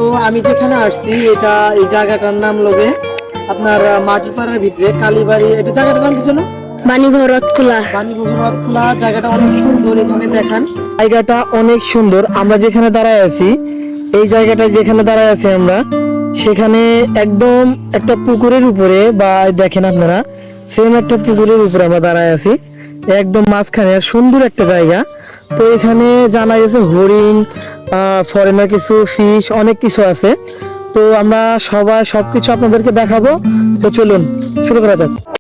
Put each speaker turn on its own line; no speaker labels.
তো আমি যেখানে আসছি এটা এই জায়গাটার নাম লগে আপনার মাটিপাড়ার ভিতরে কালীবাড়ি, এটা জায়গাটার নাম কি ছিল?
বাণীভরতখোলা।
খোলা। জায়গাটা অনেক সুন্দর, এখানে দেখান জায়গাটা অনেক সুন্দর। আমরা যেখানে দাঁড়ায় আছি, এই জায়গাটা যেখানে দাঁড়ায় আছি আমরা, সেখানে একদম একটা পুকুরের উপরে, বা দেখেন আপনারা সেম একটা পুকুরের উপরে আমরা দাঁড়ায় আছি, একদম মাঝখানে। আর সুন্দর একটা জায়গা। তো এখানে জানা গেছে হরিণ, ফরেনার কিছু ফিশ, অনেক কিছু আছে। তো আমরা সবাই সবকিছু আপনাদেরকে দেখাবো। তো চলুন শুরু করা যাক।